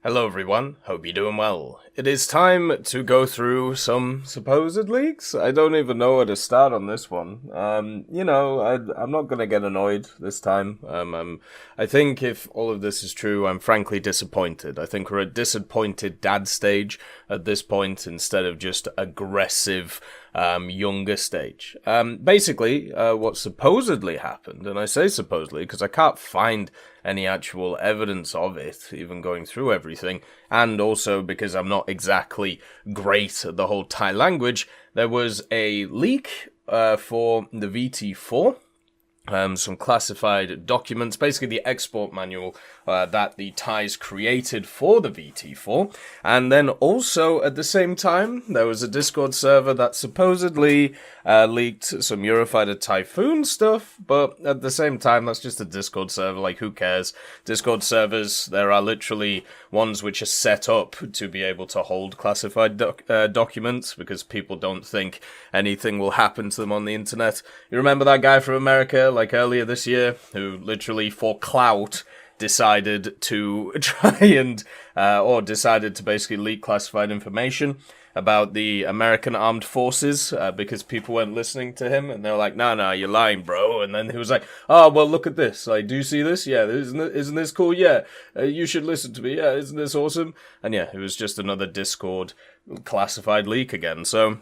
Hello everyone, hope you're doing well. It is time to go through some supposed leaks. I don't even know where to start on this one. I'm not gonna get annoyed this time. I think if all of this is true, I'm frankly disappointed. I think we're at disappointed dad stage at this point instead of just aggressive younger stage. Basically, what supposedly happened, and I say supposedly because I can't find any actual evidence of it, even going through everything, and also because I'm not exactly great at the whole Thai language, there was a leak for the VT-4. Some classified documents, basically the export manual that the Thais created for the VT-4. And then also at the same time, there was a Discord server that supposedly leaked some Eurofighter Typhoon stuff, but at the same time, that's just a Discord server, like who cares? Discord servers, there are literally ones which are set up to be able to hold classified documents, because people don't think anything will happen to them on the internet. You remember that guy from America, like earlier this year, who literally for clout decided to try and, or decided to basically leak classified information about the American armed forces, because people weren't listening to him, and they were like, no, you're lying, bro. And then he was like, oh, well, look at this. Like, do you see this? Yeah, isn't this cool? Yeah, you should listen to me. Yeah, isn't this awesome? And yeah, it was just another Discord classified leak again. So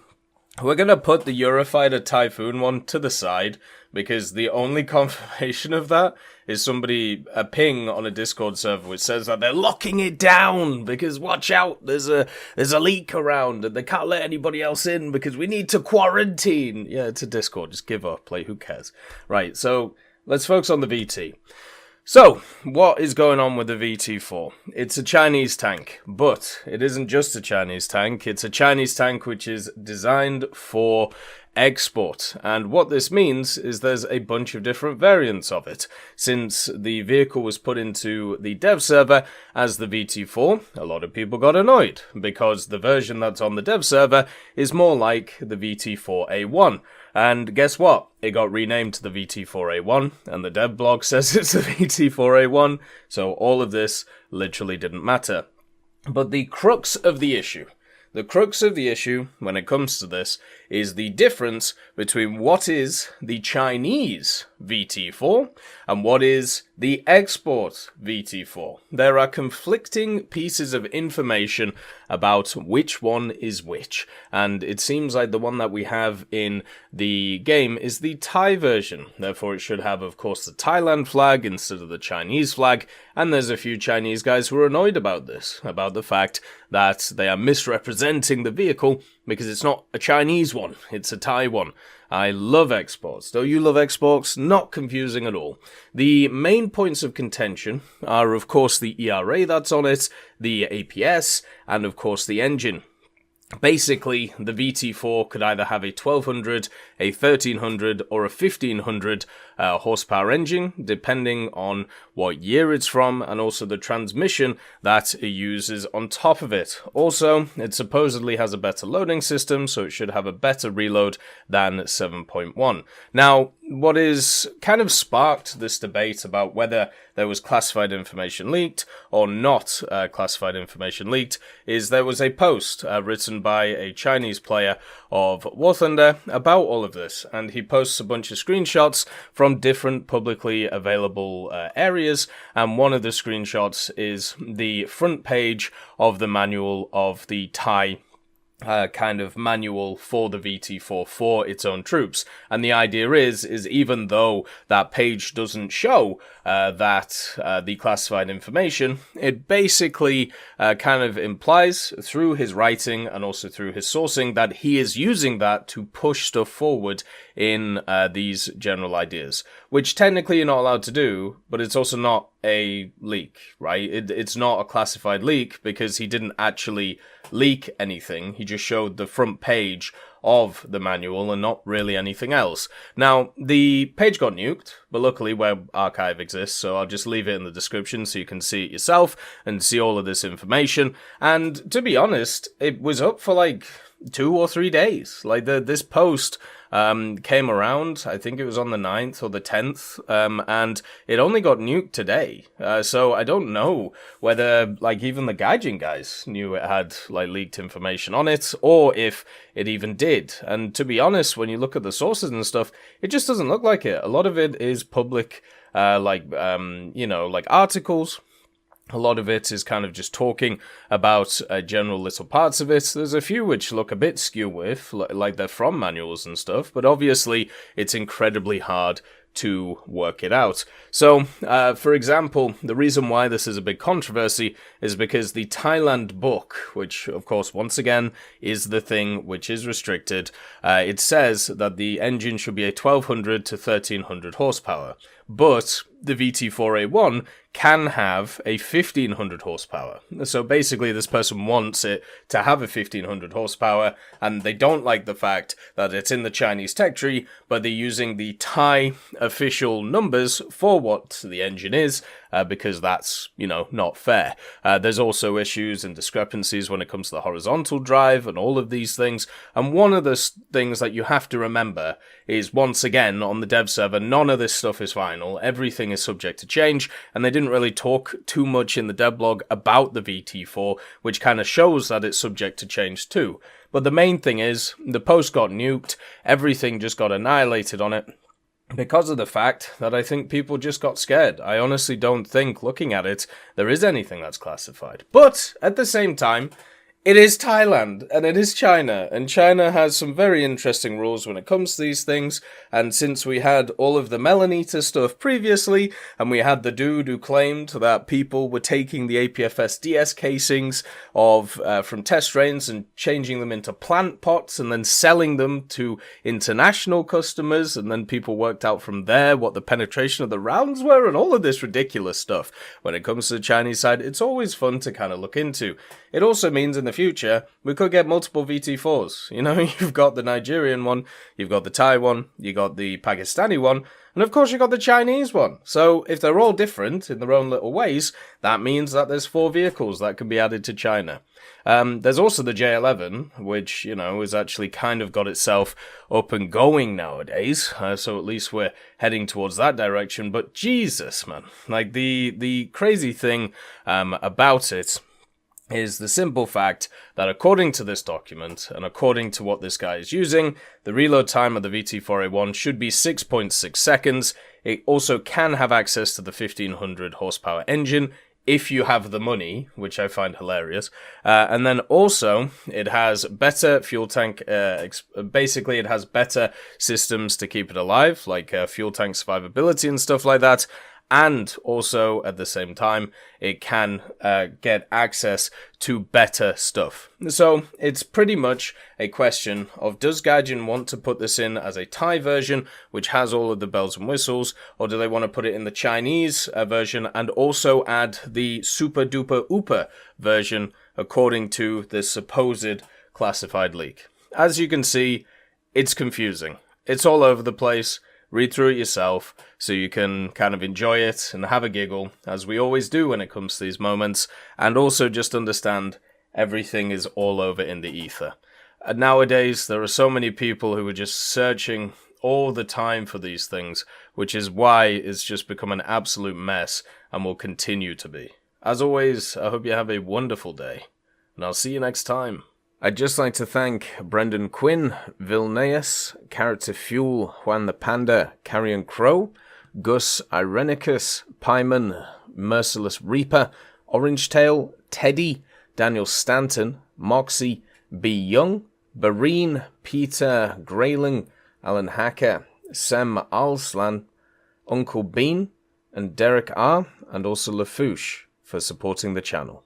we're going to put the Eurofighter Typhoon one to the side, because the only confirmation of that is a ping on a Discord server which says that they're locking it down, because watch out, there's a leak around and they can't let anybody else in because we need to quarantine. Yeah, it's a Discord, just give up, like who cares? Right, so let's focus on the VT. So, what is going on with the VT-4? It's a Chinese tank, but it isn't just a Chinese tank. It's a Chinese tank which is designed for export. And what this means is there's a bunch of different variants of it. Since the vehicle was put into the dev server as the VT-4, a lot of people got annoyed, because the version that's on the dev server is more like the VT-4A1. And guess what? It got renamed to the VT-4A1, and the dev blog says it's the VT-4A1, so all of this literally didn't matter. But the crux of the issue when it comes to this is the difference between what is the Chinese VT-4 and what is the export VT-4. There are conflicting pieces of information about which one is which, and it seems like the one that we have in the game is the Thai version. Therefore, it should have, of course, the Thailand flag instead of the Chinese flag, and there's a few Chinese guys who are annoyed about this, about the fact that they are misrepresenting the vehicle because it's not a Chinese one, it's a Thai one. I love exports. Don't you love exports? Not confusing at all. The main points of contention are, of course, the ERA that's on it, the APS, and, of course, the engine. Basically, the VT-4 could either have a 1200, a 1300, or a 1500 horsepower engine, depending on what year it's from, and also the transmission that it uses on top of it. Also, it supposedly has a better loading system, so it should have a better reload than 7.1. Now, what is kind of sparked this debate about whether there was classified information leaked or not classified information leaked is there was a post written by a Chinese player of War Thunder about all of this, and he posts a bunch of screenshots from different publicly available areas, and one of the screenshots is the front page of the manual of the Thai kind of manual for the VT-4 for its own troops. And the idea is even though that page doesn't show the classified information, it basically kind of implies through his writing and also through his sourcing that he is using that to push stuff forward in these general ideas, which technically you're not allowed to do, but it's also not a leak, right? It's not a classified leak because he didn't actually leak anything. He just showed the front page of the manual and not really anything else. Now, the page got nuked, but luckily web archive exists, so I'll just leave it in the description so you can see it yourself and see all of this information. And to be honest, it was up for like 2 or 3 days. Like, this post came around, I think it was on the 9th or the 10th, and it only got nuked today. So I don't know whether, like, even the Gaijin guys knew it had, like, leaked information on it, or if it even did. And to be honest, when you look at the sources and stuff, it just doesn't look like it. A lot of it is public, like articles. A lot of it is kind of just talking about general little parts of it. There's a few which look a bit skew with, like they're from manuals and stuff, but obviously it's incredibly hard to work it out. So, for example, the reason why this is a big controversy is because the Thailand book, which, of course, once again, is the thing which is restricted, it says that the engine should be a 1200 to 1300 horsepower. But the VT-4A1 can have a 1500 horsepower. So basically this person wants it to have a 1500 horsepower, and they don't like the fact that it's in the Chinese tech tree, but they're using the Thai official numbers for what the engine is, because that's, not fair. There's also issues and discrepancies when it comes to the horizontal drive and all of these things. And one of the things that you have to remember is, once again, on the dev server, none of this stuff is final. Everything is subject to change, and they didn't really talk too much in the devlog about the VT-4, which kind of shows that it's subject to change too. But the main thing is, the post got nuked, everything just got annihilated on it, because of the fact that I think people just got scared. I honestly don't think, looking at it, there is anything that's classified. But, at the same time, it is Thailand, and it is China, and China has some very interesting rules when it comes to these things, and since we had all of the Melanita stuff previously, and we had the dude who claimed that people were taking the APFS DS casings from test trains and changing them into plant pots, and then selling them to international customers, and then people worked out from there what the penetration of the rounds were, and all of this ridiculous stuff. When it comes to the Chinese side, it's always fun to kind of look into. It also means in the future, we could get multiple VT-4s. You've got the Nigerian one, you've got the Thai one, you got the Pakistani one, and of course you've got the Chinese one. So if they're all different in their own little ways, that means that there's 4 vehicles that can be added to China. There's also the J11, which, has actually kind of got itself up and going nowadays, so at least we're heading towards that direction. But Jesus, man, like the crazy thing about it is the simple fact that according to this document, and according to what this guy is using, the reload time of the VT-4A1 should be 6.6 seconds. It also can have access to the 1500 horsepower engine, if you have the money, which I find hilarious. And then also, it has better fuel tank, basically it has better systems to keep it alive, like fuel tank survivability and stuff like that. And also, at the same time, it can get access to better stuff. So, it's pretty much a question of, does Gaijin want to put this in as a Thai version, which has all of the bells and whistles, or do they want to put it in the Chinese version and also add the super duper ooper version according to this supposed classified leak? As you can see, it's confusing. It's all over the place. Read through it yourself so you can kind of enjoy it and have a giggle, as we always do when it comes to these moments, and also just understand everything is all over in the ether. And nowadays, there are so many people who are just searching all the time for these things, which is why it's just become an absolute mess and will continue to be. As always, I hope you have a wonderful day, and I'll see you next time. I'd just like to thank Brendan Quinn, Vilneus, Character Fuel, Juan the Panda, Carrion Crow, Gus Irenicus, Pyman, Merciless Reaper, Orange Tail, Teddy, Daniel Stanton, Moxie, B. Young, Bareen, Peter Grayling, Alan Hacker, Sem Alslan, Uncle Bean, and Derek R., and also Lafouche for supporting the channel.